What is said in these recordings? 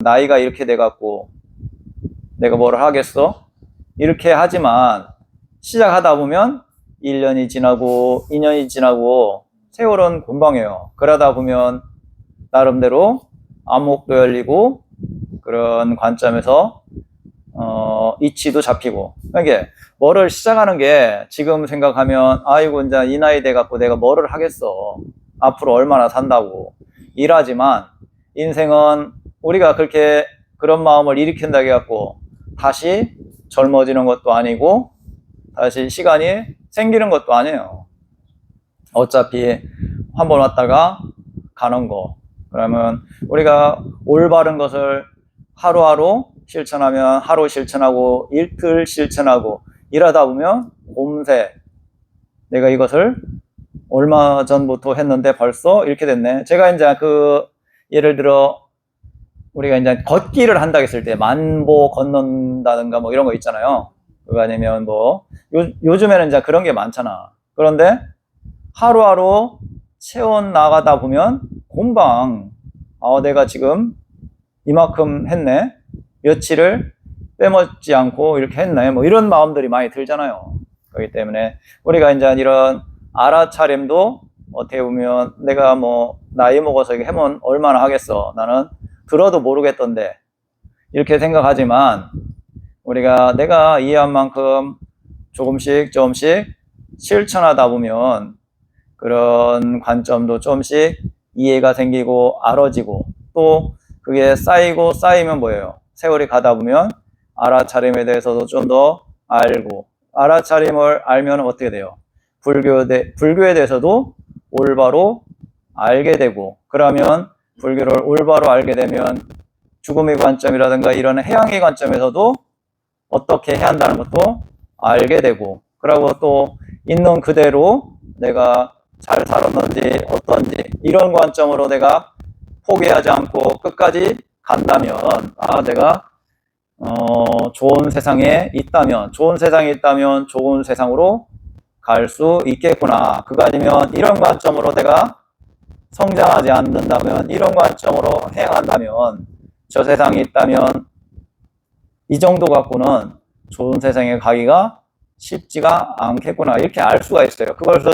나이가 이렇게 돼갖고 내가 뭐를 하겠어? 이렇게 하지만 시작하다 보면 1년이 지나고 2년이 지나고 세월은 금방이에요. 그러다 보면 나름대로 안목도 열리고 그런 관점에서 이치도 잡히고. 이게 뭐를 시작하는 게 지금 생각하면 아이고 이제 이 나이 돼 갖고 내가 뭐를 하겠어. 앞으로 얼마나 산다고. 일하지만 인생은 우리가 그렇게 그런 마음을 일으킨다고 해갖고 다시 젊어지는 것도 아니고 다시 시간이 생기는 것도 아니에요. 어차피 한 번 왔다가 가는 거. 그러면 우리가 올바른 것을 하루하루 실천하면 하루 실천하고 이틀 실천하고 이러다 보면 곰새 내가 이것을 얼마 전부터 했는데 벌써 이렇게 됐네. 제가 이제 예를 들어 우리가 이제 걷기를 한다고 했을 때 만보 걷는다든가 뭐 이런 거 있잖아요. 그거 아니면 요즘에는 이제 그런 게 많잖아. 그런데 하루하루 채워 나가다 보면 금방 내가 지금 이만큼 했네. 며칠을 빼먹지 않고 이렇게 했네. 뭐 이런 마음들이 많이 들잖아요. 그렇기 때문에 우리가 이제 이런 알아차림도 어떻게 보면 내가 나이 먹어서 이게 하면 얼마나 하겠어. 나는 들어도 모르겠던데. 이렇게 생각하지만 우리가 내가 이해한 만큼 조금씩 실천하다 보면 그런 관점도 조금씩 이해가 생기고 알아지고 또 그게 쌓이면 뭐예요? 세월이 가다 보면 알아차림에 대해서도 좀 더 알고 알아차림을 알면 어떻게 돼요? 불교에 대해서도 올바로 알게 되고 그러면 불교를 올바로 알게 되면 죽음의 관점이라든가 이런 해양의 관점에서도 어떻게 해야 한다는 것도 알게 되고 그리고 또 있는 그대로 내가 잘 살았는지 어떤지 이런 관점으로 내가 포기하지 않고 끝까지 간다면 내가 좋은 세상에 있다면 좋은 세상으로 갈 수 있겠구나. 그거 아니면 이런 관점으로 내가 성장하지 않는다면 이런 관점으로 행한다면 저 세상에 있다면 이 정도 갖고는 좋은 세상에 가기가 쉽지가 않겠구나. 이렇게 알 수가 있어요. 그것을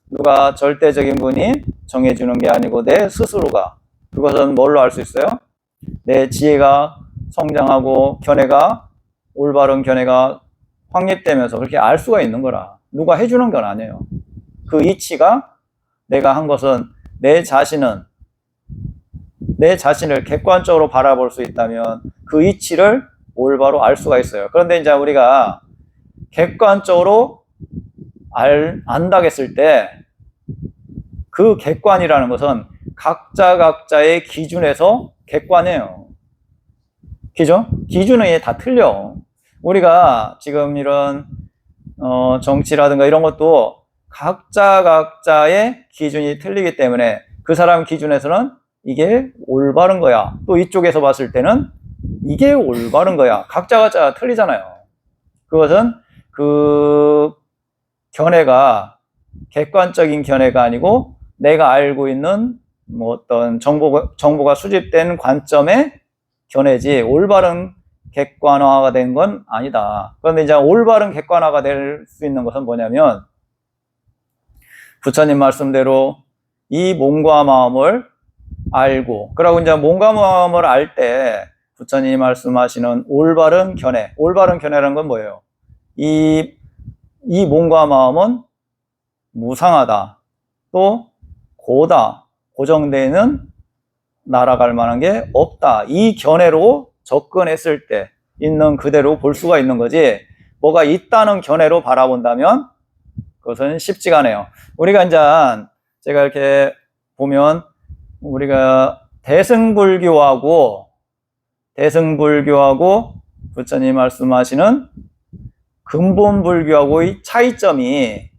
누가 절대적인 분이 정해주는 게 아니고 내 스스로가. 그것은 뭘로 알 수 있어요? 내 지혜가 성장하고 올바른 견해가 확립되면서 그렇게 알 수가 있는 거라. 누가 해주는 건 아니에요. 그 이치가 내가 한 것은 내 자신을 객관적으로 바라볼 수 있다면 그 이치를 올바로 알 수가 있어요. 그런데 이제 우리가 객관적으로 안다고 했을 때 그 객관이라는 것은 각자의 기준에서 객관이에요. 기준이 다 틀려. 우리가 지금 이런 정치라든가 이런 것도 각자의 기준이 틀리기 때문에 그 사람 기준에서는 이게 올바른 거야. 또 이쪽에서 봤을 때는 이게 올바른 거야. 각자가 틀리잖아요. 그것은 그 견해가 객관적인 견해가 아니고 내가 알고 있는 어떤 정보가 수집된 관점의 견해지 올바른 객관화가 된 건 아니다. 그런데 이제 올바른 객관화가 될 수 있는 것은 뭐냐면 부처님 말씀대로 이 몸과 마음을 알고 그리고 이제 몸과 마음을 알 때 부처님이 말씀하시는 올바른 견해라는 건 뭐예요? 이 몸과 마음은 무상하다. 또 고다. 고정되는 날아갈 만한 게 없다. 이 견해로 접근했을 때 있는 그대로 볼 수가 있는 거지 뭐가 있다는 견해로 바라본다면 그것은 쉽지가 않아요. 우리가 이제 제가 이렇게 보면 우리가 대승불교하고 부처님 말씀하시는 근본불교하고의 차이점이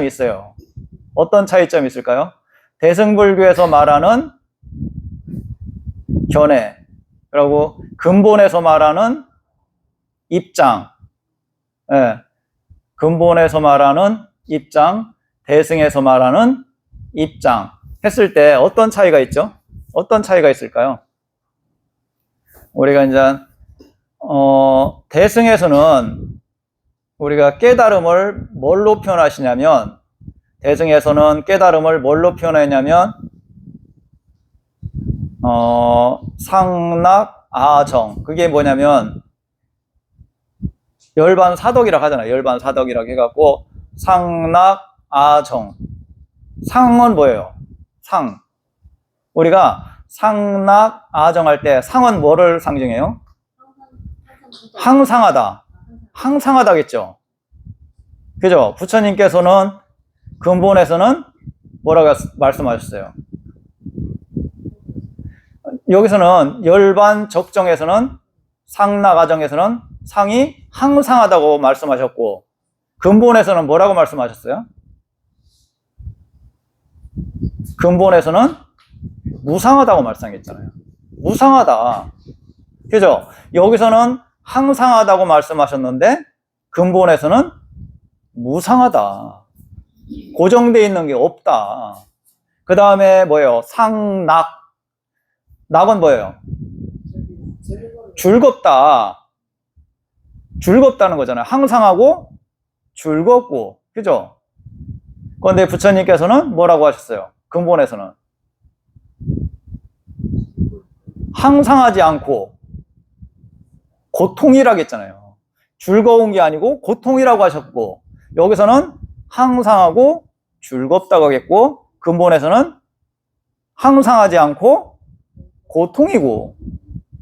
있어요. 어떤 차이점이 있을까요? 대승불교에서 말하는 견해, 그리고 근본에서 말하는 입장, 근본에서 말하는 입장, 대승에서 말하는 입장 했을 때 어떤 차이가 있죠? 어떤 차이가 있을까요? 우리가 이제 대승에서는 우리가 깨달음을 뭘로 표현하시냐면, 대승에서는 깨달음을 뭘로 표현했냐면 상락 아정, 그게 뭐냐면 열반사덕이라고 하잖아요. 열반사덕이라고 해갖고 상락 아정. 상은 뭐예요? 상. 우리가 상락 아정 할 때 상은 뭐를 상징해요? 항상하다. 항상하다겠죠. 그죠? 부처님께서는 근본에서는 뭐라고 말씀하셨어요? 여기서는 열반 적정에서는 상락아정에서는 상이 항상하다고 말씀하셨고, 근본에서는 뭐라고 말씀하셨어요? 근본에서는 무상하다고 말씀했잖아요. 무상하다. 그죠? 여기서는 항상하다고 말씀하셨는데 근본에서는 무상하다. 고정되어 있는 게 없다. 그 다음에 뭐예요? 상락. 낙은 뭐예요? 즐겁다. 즐겁다는 거잖아요. 항상하고 즐겁고. 그죠? 그런데 부처님께서는 뭐라고 하셨어요? 근본에서는 항상하지 않고 고통이라고 했잖아요. 즐거운 게 아니고 고통이라고 하셨고, 여기서는 항상하고 즐겁다고 하겠고, 근본에서는 항상하지 않고 고통이고,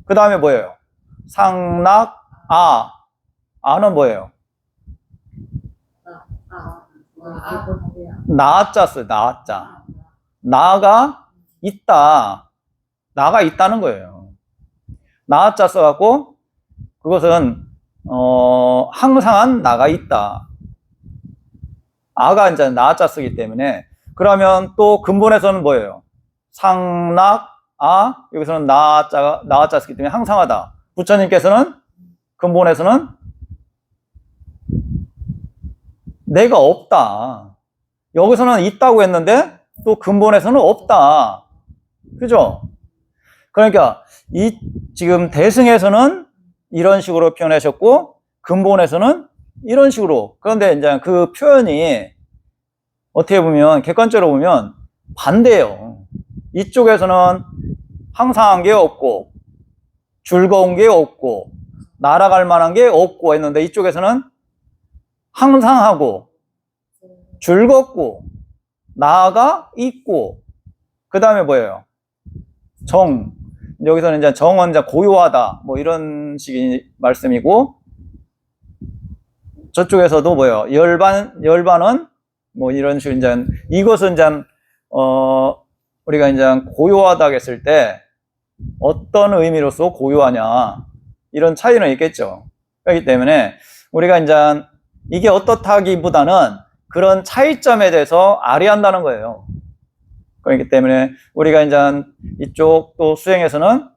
그 다음에 뭐예요? 상락 아는 뭐예요? 나자 써요. 나자. 나가 있다. 나가 있다는 거예요. 나자 써갖고 그것은 항상한 나가 있다. 아가 이제 나자 쓰기 때문에, 그러면 또 근본에서는 뭐예요? 상락 여기서는 나자 쓰기 때문에 항상하다. 부처님께서는 근본에서는 내가 없다. 여기서는 있다고 했는데 또 근본에서는 없다. 그죠? 그러니까 지금 대승에서는 이런 식으로 표현하셨고 근본에서는 이런 식으로. 그런데 이제 그 표현이 어떻게 보면 객관적으로 보면 반대예요. 이쪽에서는 항상한 게 없고 즐거운 게 없고 날아갈 만한 게 없고 했는데, 이쪽에서는 항상하고 즐겁고 나가 있고, 그 다음에 뭐예요? 정. 여기서는 이제 정은 이제 고요하다 뭐 이런 식의 말씀이고, 저쪽에서도 뭐예요? 열반은 뭐 이런 식으로 이제 이것은 이제 우리가 이제 고요하다 했을 때 어떤 의미로서 고요하냐, 이런 차이는 있겠죠. 그렇기 때문에 우리가 이제 이게 어떻다기보다는 그런 차이점에 대해서 알아야한다는 거예요. 그렇기 때문에 우리가 이제 이쪽 또 수행에서는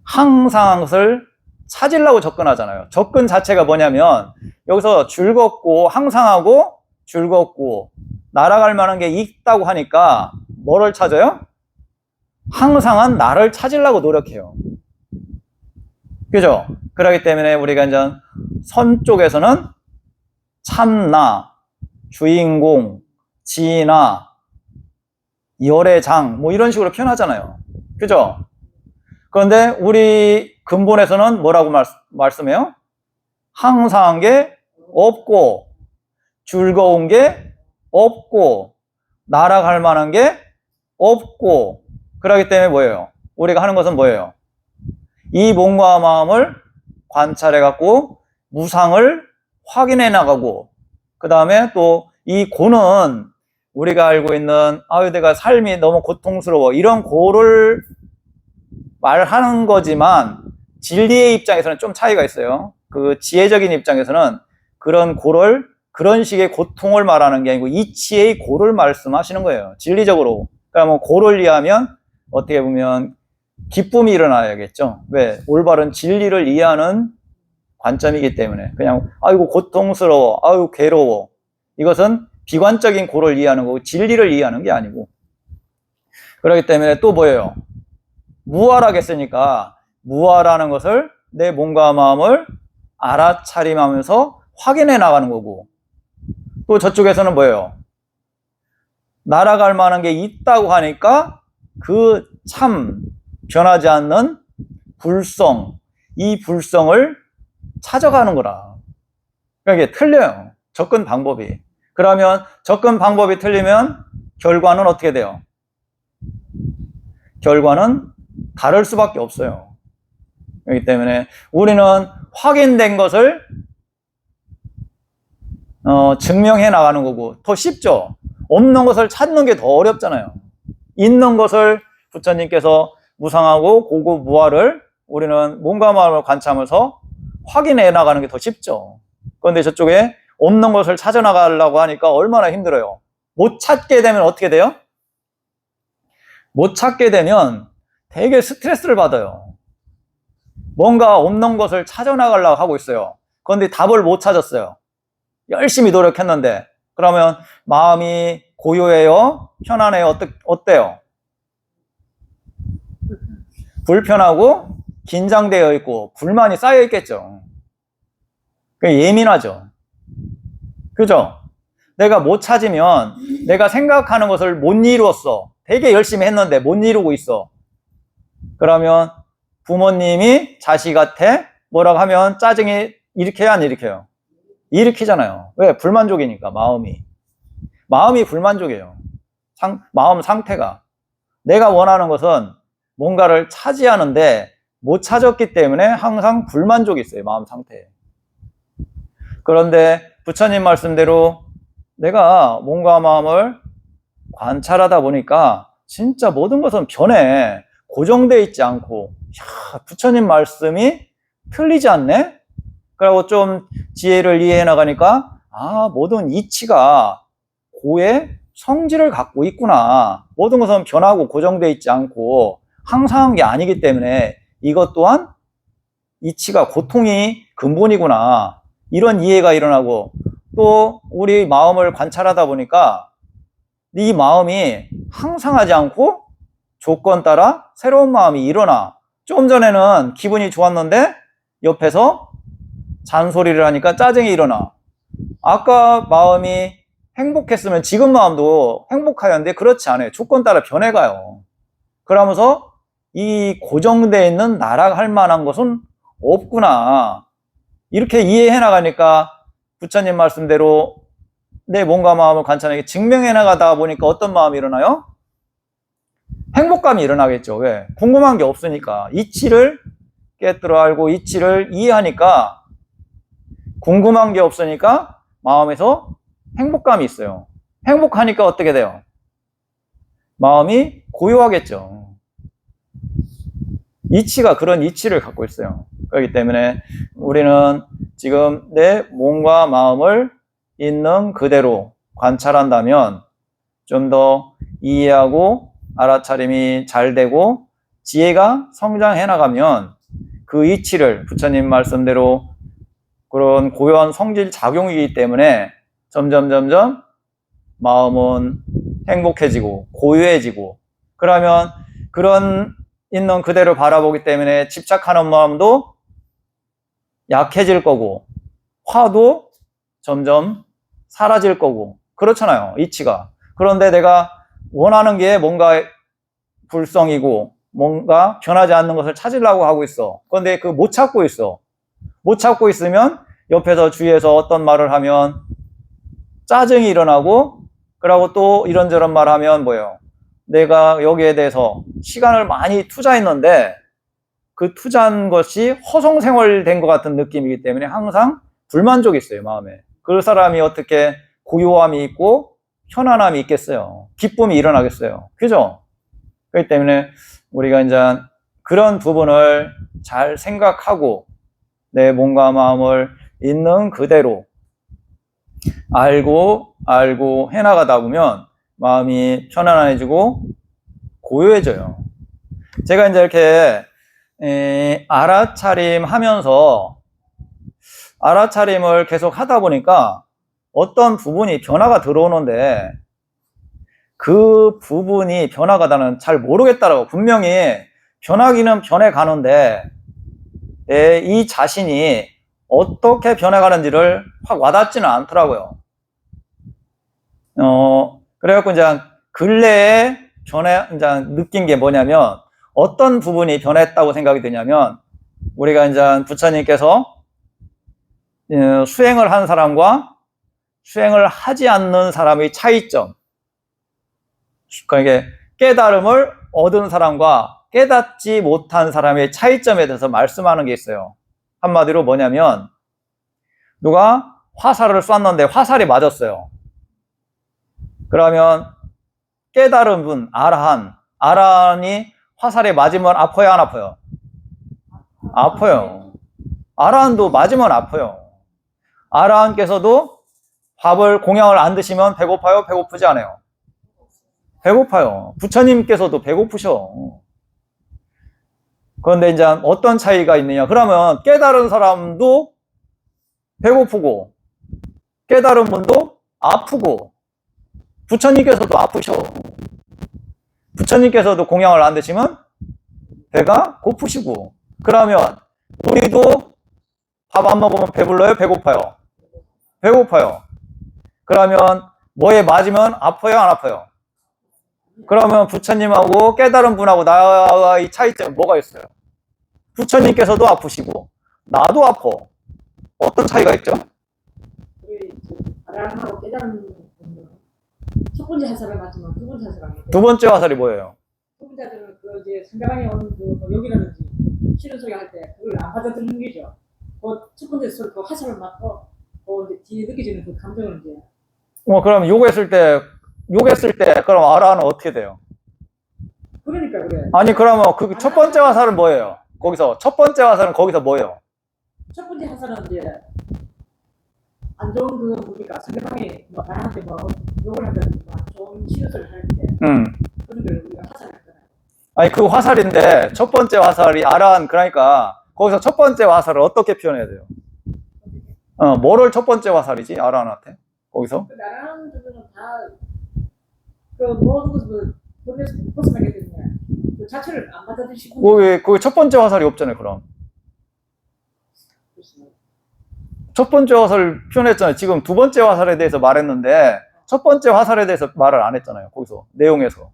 항상 것을 찾으려고 접근하잖아요. 접근 자체가 뭐냐면 여기서 즐겁고 항상하고 즐겁고 날아갈 만한 게 있다고 하니까 뭐를 찾아요? 항상한 나를 찾으려고 노력해요. 그죠? 그렇기 때문에 우리가 이제 선 쪽에서는 참나, 주인공, 지나, 열애장 뭐 이런 식으로 표현하잖아요. 그죠? 그런데 우리 근본에서는 뭐라고 말씀해요? 항상한 게 없고 즐거운 게 없고 날아갈 만한 게 없고, 그렇기 때문에 뭐예요? 우리가 하는 것은 뭐예요? 이 몸과 마음을 관찰해 갖고 무상을 확인해 나가고, 그 다음에 또 이 고는 우리가 알고 있는 내가 삶이 너무 고통스러워 이런 고를 말하는 거지만 진리의 입장에서는 좀 차이가 있어요. 그 지혜적인 입장에서는 그런 고를, 그런 식의 고통을 말하는 게 아니고 이치의 고를 말씀하시는 거예요. 진리적으로. 그러니까 뭐 고를 이해하면 어떻게 보면 기쁨이 일어나야겠죠. 왜? 올바른 진리를 이해하는 관점이기 때문에. 그냥 아이고 고통스러워, 아이고 괴로워, 이것은 비관적인 고를 이해하는 거고 진리를 이해하는 게 아니고. 그렇기 때문에 또 뭐예요? 무아라고 했으니까 무아라는 것을 내 몸과 마음을 알아차림하면서 확인해 나가는 거고, 또 저쪽에서는 뭐예요? 날아갈 만한 게 있다고 하니까 그 참 변하지 않는 불성, 이 불성을 찾아가는 거라. 그러니까 이게 틀려요. 접근 방법이. 그러면 접근 방법이 틀리면 결과는 어떻게 돼요? 결과는 다를 수밖에 없어요. 그렇기 때문에 우리는 확인된 것을 증명해 나가는 거고, 더 쉽죠? 없는 것을 찾는 게 더 어렵잖아요. 있는 것을 부처님께서 무상하고 고고무아를 우리는 몸과 마음을 관찰하면서 확인해 나가는 게 더 쉽죠. 그런데 저쪽에 없는 것을 찾아 나가려고 하니까 얼마나 힘들어요. 못 찾게 되면 어떻게 돼요? 못 찾게 되면 되게 스트레스를 받아요. 뭔가 없는 것을 찾아 나가려고 하고 있어요. 그런데 답을 못 찾았어요. 열심히 노력했는데. 그러면 마음이 고요해요? 편안해요? 어때요? 불편하고 긴장되어 있고 불만이 쌓여 있겠죠. 예민하죠. 그죠? 내가 못 찾으면 내가 생각하는 것을 못 이루었어. 되게 열심히 했는데 못 이루고 있어. 그러면 부모님이 자식한테 뭐라고 하면 짜증이 일으켜요, 안 일으켜요? 일으키잖아요. 왜? 불만족이니까, 마음이 불만족이에요. 마음 상태가. 내가 원하는 것은 뭔가를 차지하는데 못 찾았기 때문에 항상 불만족이 있어요, 마음 상태에. 그런데 부처님 말씀대로 내가 몸과 마음을 관찰하다 보니까 진짜 모든 것은 변해. 고정되어 있지 않고, 야, 부처님 말씀이 틀리지 않네? 그리고 좀 지혜를 이해해 나가니까, 모든 이치가 고의 성질을 갖고 있구나. 모든 것은 변하고 고정되어 있지 않고 항상한 게 아니기 때문에 이것 또한 이치가 고통이 근본이구나. 이런 이해가 일어나고, 또 우리 마음을 관찰하다 보니까 이 마음이 항상하지 않고 조건 따라 새로운 마음이 일어나. 좀 전에는 기분이 좋았는데 옆에서 잔소리를 하니까 짜증이 일어나. 아까 마음이 행복했으면 지금 마음도 행복하였는데 그렇지 않아요. 조건 따라 변해가요. 그러면서 이 고정되어 있는 나라 할 만한 것은 없구나. 이렇게 이해해 나가니까 부처님 말씀대로 내 몸과 마음을 관찰하게 증명해 나가다 보니까 어떤 마음이 일어나요? 행복감이 일어나겠죠. 왜? 궁금한 게 없으니까. 이치를 깨뜨려 알고 이치를 이해하니까 궁금한 게 없으니까 마음에서 행복감이 있어요. 행복하니까 어떻게 돼요? 마음이 고요하겠죠. 이치가 그런 이치를 갖고 있어요. 그렇기 때문에 우리는 지금 내 몸과 마음을 있는 그대로 관찰한다면 좀 더 이해하고 알아차림이 잘 되고 지혜가 성장해 나가면 그 이치를 부처님 말씀대로 그런 고요한 성질 작용이기 때문에 점점 마음은 행복해지고 고요해지고, 그러면 그런 있는 그대로 바라보기 때문에 집착하는 마음도 약해질 거고 화도 점점 사라질 거고 그렇잖아요, 이치가. 그런데 내가 원하는 게 뭔가 불성이고 뭔가 변하지 않는 것을 찾으려고 하고 있어. 그런데 그 못 찾고 있어. 못 찾고 있으면 옆에서 주위에서 어떤 말을 하면 짜증이 일어나고, 그러고 또 이런저런 말 하면 뭐예요? 내가 여기에 대해서 시간을 많이 투자했는데 그 투자한 것이 허송생활된 것 같은 느낌이기 때문에 항상 불만족이 있어요, 마음에. 그 사람이 어떻게 고요함이 있고 편안함이 있겠어요? 기쁨이 일어나겠어요? 그죠? 그렇기 때문에 우리가 이제 그런 부분을 잘 생각하고 내 몸과 마음을 있는 그대로 알고 해나가다 보면 마음이 편안해지고 고요해져요. 제가 이제 이렇게 알아차림을 계속 하다 보니까 어떤 부분이 변화가 들어오는데 그 부분이 변화가 나는 잘 모르겠다라고. 분명히 변하기는 변해가는데 이 자신이 어떻게 변해가는지를 확 와닿지는 않더라고요. 그래갖고 이제 근래에 이제 느낀 게 뭐냐면 어떤 부분이 변했다고 생각이 되냐면 우리가 이제 부처님께서 수행을 한 사람과 수행을 하지 않는 사람의 차이점. 그러니까 깨달음을 얻은 사람과 깨닫지 못한 사람의 차이점에 대해서 말씀하는 게 있어요. 한마디로 뭐냐면 누가 화살을 쐈는데 화살이 맞았어요. 그러면 깨달은 분, 아라한이 화살에 맞으면 아파요, 안 아파요? 아파요. 아라한도 맞으면 아파요. 아라한께서도 밥을 공양을 안 드시면 배고파요? 배고프지 않아요? 배고파요. 부처님께서도 배고프셔. 그런데 이제 어떤 차이가 있느냐? 그러면 깨달은 사람도 배고프고 깨달은 분도 아프고 부처님께서도 아프셔. 부처님께서도 공양을 안 드시면 배가 고프시고 그러면 우리도 밥 안 먹으면 배불러요? 배고파요? 배고파요. 그러면 뭐에 맞으면 아파요? 안 아파요? 그러면 부처님하고 깨달은 분하고 나의 차이점은 뭐가 있어요? 부처님께서도 아프시고 나도 아파. 어떤 차이가 있죠? 아라한하고 깨달은 분은 첫 번째 화살을 맞으면 두 번째 화살을 맞고 두 번째 화살이 뭐예요? 두 번째 화살은 그 이제 상대방이 오는 그 여기라든지 싫은 소리 할 때 그걸 안 받아들이는 게죠. 그 첫 번째 소리 그 화살을 맞고 이제 뒤에 느껴지는 그 감정을 이제 그럼 욕했을 때 그럼 아라는 어떻게 돼요? 그러니까 그래. 아니 그러면 그 첫 번째 화살은 뭐예요? 거기서 첫 번째 화살은 거기서 뭐예요? 첫 번째 화살은 이제 안 좋은 그 뭡니까 상대방이 뭐 나한테 뭐 욕을 한다든지 뭐 좋은 싫은 소리를 할 때 그런 걸 우리가 화살했잖아요. 아니 그 화살인데 첫 번째 화살이 아라한 그러니까 거기서 첫 번째 화살을 어떻게 표현해야 돼요? 뭐를 첫 번째 화살이지 아라한한테 거기서? 그 나라는 주면은 다그 모든 것을 벗어나게 되면 그 자체를 안 받아들이시고 그 첫 번째 화살이 없잖아요. 그럼 첫 번째 화살을 표현했잖아요. 지금 두 번째 화살에 대해서 말했는데 첫 번째 화살에 대해서 말을 안 했잖아요. 거기서 내용에서.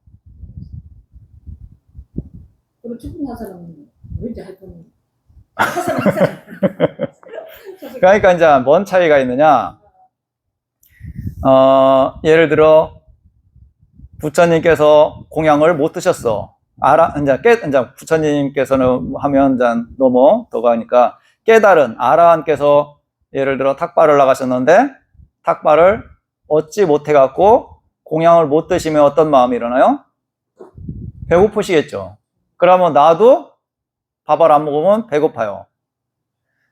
그리고 첫 번째 화살은 왠지 하여튼 그러니까 이제 뭔 차이가 있느냐? 예를 들어 부처님께서 공양을 못 드셨어. 이제 부처님께서는 하면 이제 너무 더 가니까 깨달은 아라한께서 예를 들어 탁발을 나가셨는데 탁발을 얻지 못해갖고 공양을 못 드시면 어떤 마음이 일어나요? 배고프시겠죠. 그러면 나도 밥을 안 먹으면 배고파요.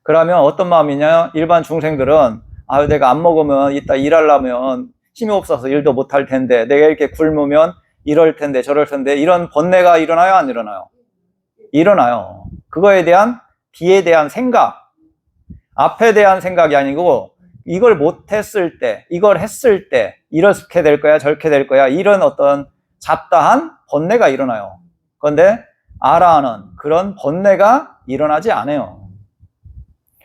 그러면 어떤 마음이냐? 일반 중생들은 내가 안 먹으면 이따 일하려면 힘이 없어서 일도 못 할 텐데 내가 이렇게 굶으면 이럴 텐데 저럴 텐데 이런 번뇌가 일어나요? 안 일어나요? 일어나요. 그거에 대한 뒤에 대한 생각 앞에 대한 생각이 아니고 이걸 못했을 때 이걸 했을 때 이렇게 될 거야 저렇게 될 거야 이런 어떤 잡다한 번뇌가 일어나요. 그런데 아라한은 그런 번뇌가 일어나지 않아요.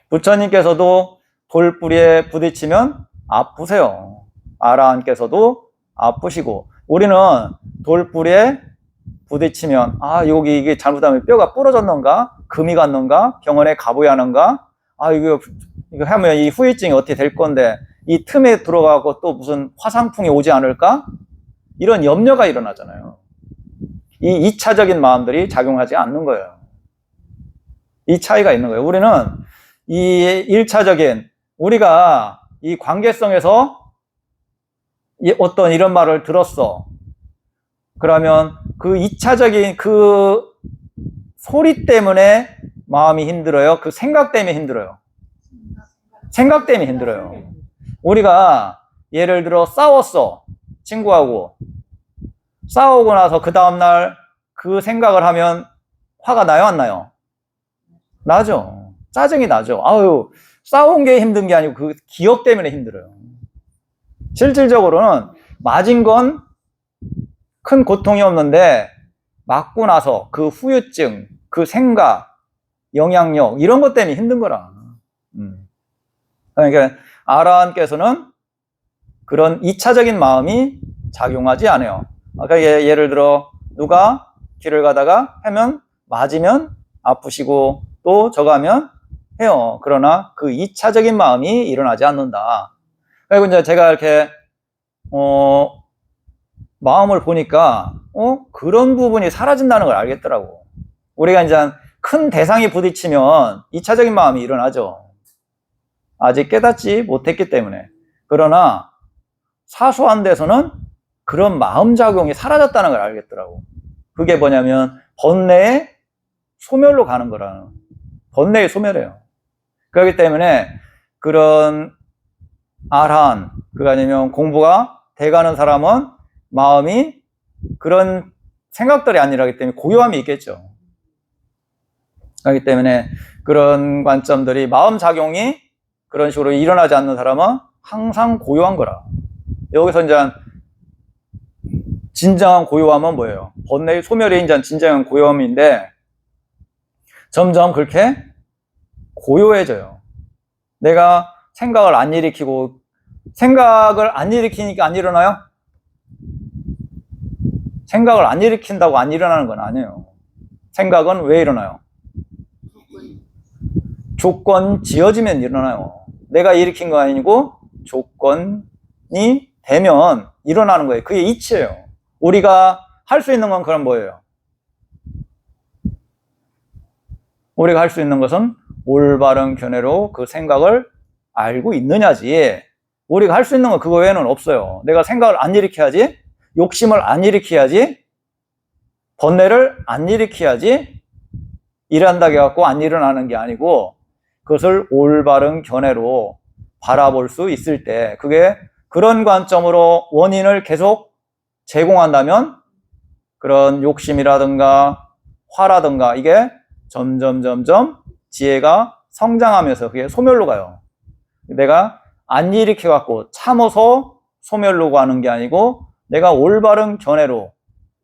부처님께서도 돌뿌리에 부딪히면 아프세요. 아라한께서도 아프시고 우리는 돌뿌리에 부딪히면 여기 이게 잘못하면 뼈가 부러졌는가 금이 갔는가 병원에 가봐야 하는가 이거 하면 이 후유증이 어떻게 될 건데 이 틈에 들어가고 또 무슨 화상풍이 오지 않을까 이런 염려가 일어나잖아요. 이 2차적인 마음들이 작용하지 않는 거예요. 이 차이가 있는 거예요. 우리는 이 1차적인 우리가 이 관계성에서 어떤 이런 말을 들었어. 그러면 그 2차적인 그 소리 때문에 마음이 힘들어요? 그 생각 때문에 힘들어요? 생각 때문에 힘들어요. 우리가 예를 들어 싸웠어. 친구하고. 싸우고 나서 그 다음날 그 생각을 하면 화가 나요? 안 나요? 나죠. 짜증이 나죠. 싸운 게 힘든 게 아니고 그 기억 때문에 힘들어요. 실질적으로는 맞은 건 큰 고통이 없는데 맞고 나서 그 후유증, 그 생각, 영향력 이런 것 때문에 힘든 거라. 그러니까 아라한께서는 그런 2차적인 마음이 작용하지 않아요. 그러니까 예를 들어 누가 길을 가다가 하면 맞으면 아프시고 또 저거 하면 해요. 그러나 그 2차적인 마음이 일어나지 않는다. 그리고 이제 제가 이렇게 마음을 보니까 그런 부분이 사라진다는 걸 알겠더라고. 우리가 이제 큰 대상이 부딪히면 2차적인 마음이 일어나죠. 아직 깨닫지 못했기 때문에. 그러나 사소한 데서는 그런 마음작용이 사라졌다는 걸 알겠더라고. 그게 뭐냐면 번뇌의 소멸로 가는 거라는. 번뇌의 소멸이에요. 그렇기 때문에 그런 아라한, 그가 아니면 공부가 돼가는 사람은 마음이 그런 생각들이 아니라기 때문에 고요함이 있겠죠. 그렇기 때문에 그런 관점들이 마음작용이 그런 식으로 일어나지 않는 사람은 항상 고요한 거라. 여기서 이제 진정한 고요함은 뭐예요? 번뇌의 소멸이 이제 진정한 고요함인데 점점 그렇게 고요해져요. 내가 생각을 안 일으키고 생각을 안 일으키니까 안 일어나요? 생각을 안 일으킨다고 안 일어나는 건 아니에요. 생각은 왜 일어나요? 조건 지어지면 일어나요. 내가 일으킨 거 아니고 조건이 되면 일어나는 거예요. 그게 이치예요. 우리가 할 수 있는 건 그럼 뭐예요? 우리가 할 수 있는 것은 올바른 견해로 그 생각을 알고 있느냐지. 우리가 할 수 있는 건 그거 외에는 없어요. 내가 생각을 안 일으켜야지, 욕심을 안 일으켜야지, 번뇌를 안 일으켜야지, 일한다고 해갖고 안 일어나는 게 아니고 그것을 올바른 견해로 바라볼 수 있을 때 그게 그런 관점으로 원인을 계속 제공한다면 그런 욕심이라든가 화라든가 이게 점점 지혜가 성장하면서 그게 소멸로 가요. 내가 안 일으켜갖고 참아서 소멸로 가는 게 아니고 내가 올바른 견해로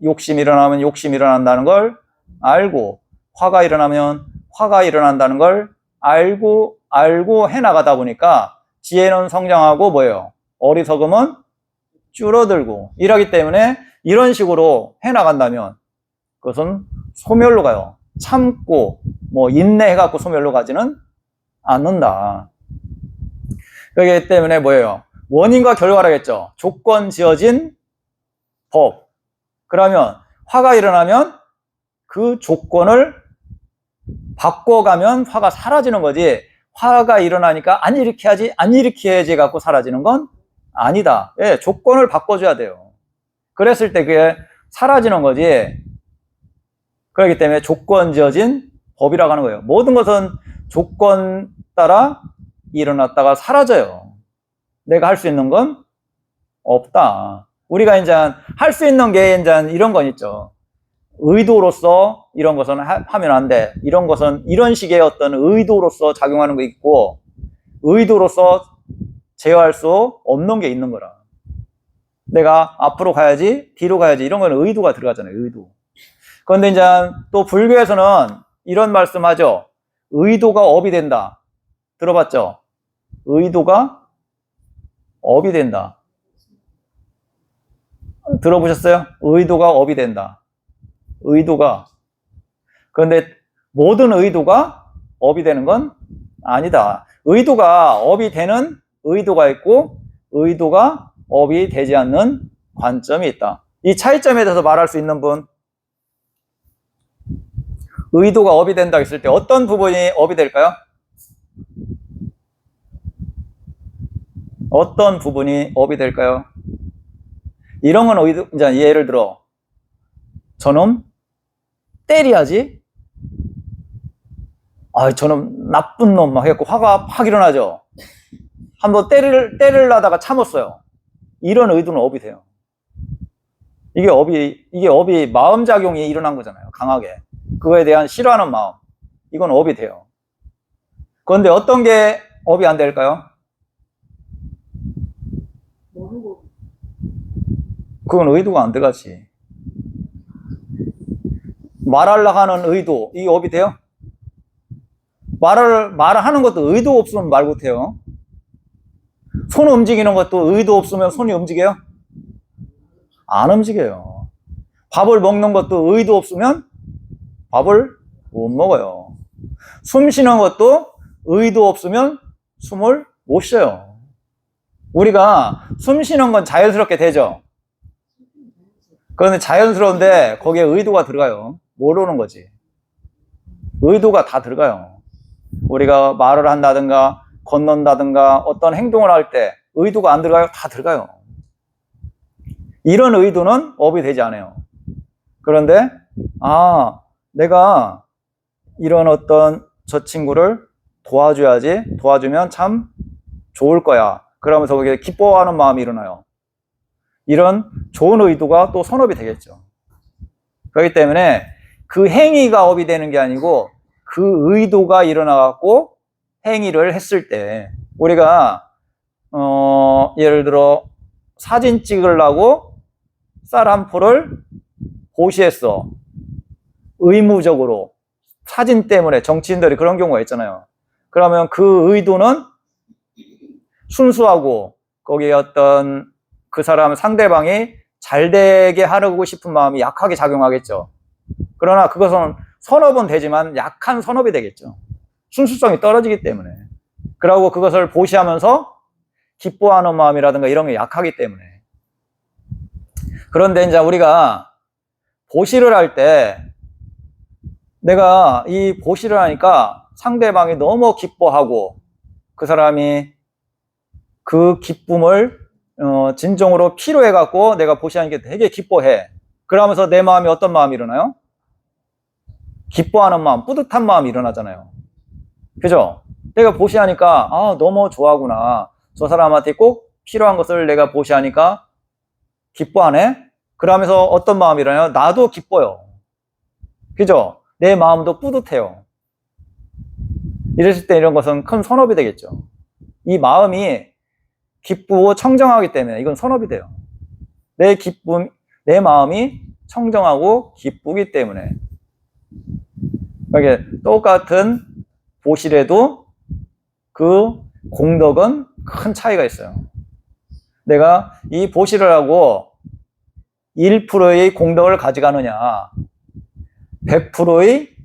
욕심이 일어나면 욕심이 일어난다는 걸 알고 화가 일어나면 화가 일어난다는 걸 알고 해나가다 보니까 지혜는 성장하고 뭐예요? 어리석음은 줄어들고 이러기 때문에 이런 식으로 해나간다면 그것은 소멸로 가요. 참고 인내해갖고 소멸로 가지는 않는다. 그렇기 때문에 뭐예요? 원인과 결과라겠죠. 조건 지어진 법. 그러면 화가 일어나면 그 조건을 바꿔가면 화가 사라지는 거지. 화가 일어나니까 안 일으켜야지 갖고 사라지는 건 아니다. 예, 조건을 바꿔줘야 돼요. 그랬을 때 그게 사라지는 거지. 그렇기 때문에 조건 지어진 법이라고 하는 거예요. 모든 것은 조건 따라 일어났다가 사라져요. 내가 할 수 있는 건 없다. 우리가 이제 할 수 있는 게 이제 이런 건 있죠. 의도로서 이런 것은 하면 안 돼. 이런 것은 이런 식의 어떤 의도로서 작용하는 거 있고 의도로서 제어할 수 없는 게 있는 거라. 내가 앞으로 가야지, 뒤로 가야지 이런 건 의도가 들어가잖아요. 의도. 그런데 이제 또 불교에서는 이런 말씀하죠. 의도가 업이 된다. 들어봤죠? 의도가 업이 된다. 들어보셨어요? 의도가 업이 된다. 의도가. 그런데 모든 의도가 업이 되는 건 아니다. 의도가 업이 되는 의도가 있고 의도가 업이 되지 않는 관점이 있다. 이 차이점에 대해서 말할 수 있는 분? 의도가 업이 된다 했을 때 어떤 부분이 업이 될까요? 어떤 부분이 업이 될까요? 이런 건 의도, 이제 예를 들어 저놈 때려야지. 저놈 나쁜 놈 막 해갖고 화가 확 일어나죠. 한번 때리려다가 참았어요. 이런 의도는 업이 돼요. 이게 업이 마음작용이 일어난 거잖아요. 강하게. 그거에 대한 싫어하는 마음. 이건 업이 돼요. 그런데 어떤 게 업이 안 될까요? 모르고. 그건 의도가 안 들어가지. 말하려고 하는 의도, 이 업이 돼요? 말하는 것도 의도 없으면 말 못해요. 손 움직이는 것도 의도 없으면 손이 움직여요? 안 움직여요. 밥을 먹는 것도 의도 없으면 밥을 못 먹어요. 숨 쉬는 것도 의도 없으면 숨을 못 쉬어요. 우리가 숨 쉬는 건 자연스럽게 되죠? 그런데 자연스러운데 거기에 의도가 들어가요. 모르는 거지. 의도가 다 들어가요. 우리가 말을 한다든가 건넌다든가 어떤 행동을 할 때 의도가 안 들어가요? 다 들어가요. 이런 의도는 업이 되지 않아요. 그런데 내가 이런 어떤 저 친구를 도와줘야지, 도와주면 참 좋을 거야. 그러면서 거기에 기뻐하는 마음이 일어나요. 이런 좋은 의도가 또 선업이 되겠죠. 그렇기 때문에 그 행위가 업이 되는 게 아니고 그 의도가 일어나갖고 행위를 했을 때 우리가 예를 들어 사진 찍으려고 쌀 한 포를 보시했어. 의무적으로 사진 때문에 정치인들이 그런 경우가 있잖아요. 그러면 그 의도는 순수하고 거기에 어떤 그 사람 상대방이 잘 되게 하려고 싶은 마음이 약하게 작용하겠죠. 그러나 그것은 선업은 되지만 약한 선업이 되겠죠. 순수성이 떨어지기 때문에. 그러고 그것을 보시하면서 기뻐하는 마음이라든가 이런 게 약하기 때문에. 그런데 이제 우리가 보시를 할 때 내가 이 보시를 하니까 상대방이 너무 기뻐하고 그 사람이 그 기쁨을 진정으로 필요해갖고 내가 보시하니까 되게 기뻐해. 그러면서 내 마음이 어떤 마음이 일어나요? 기뻐하는 마음, 뿌듯한 마음이 일어나잖아요. 그죠? 내가 보시하니까 너무 좋아하구나. 저 사람한테 꼭 필요한 것을 내가 보시하니까 기뻐하네? 그러면서 어떤 마음이 일어나요? 나도 기뻐요. 그죠? 내 마음도 뿌듯해요. 이랬을 때 이런 것은 큰 선업이 되겠죠. 이 마음이 기쁘고 청정하기 때문에 이건 선업이 돼요. 내 마음이 청정하고 기쁘기 때문에. 그러니까 똑같은 보시래도 그 공덕은 큰 차이가 있어요. 내가 이 보시를 하고 1%의 공덕을 가져가느냐, 100%의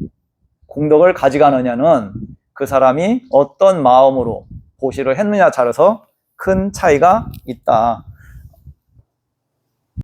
공덕을 가져가느냐는 그 사람이 어떤 마음으로 보시를 했느냐 따라서 큰 차이가 있다.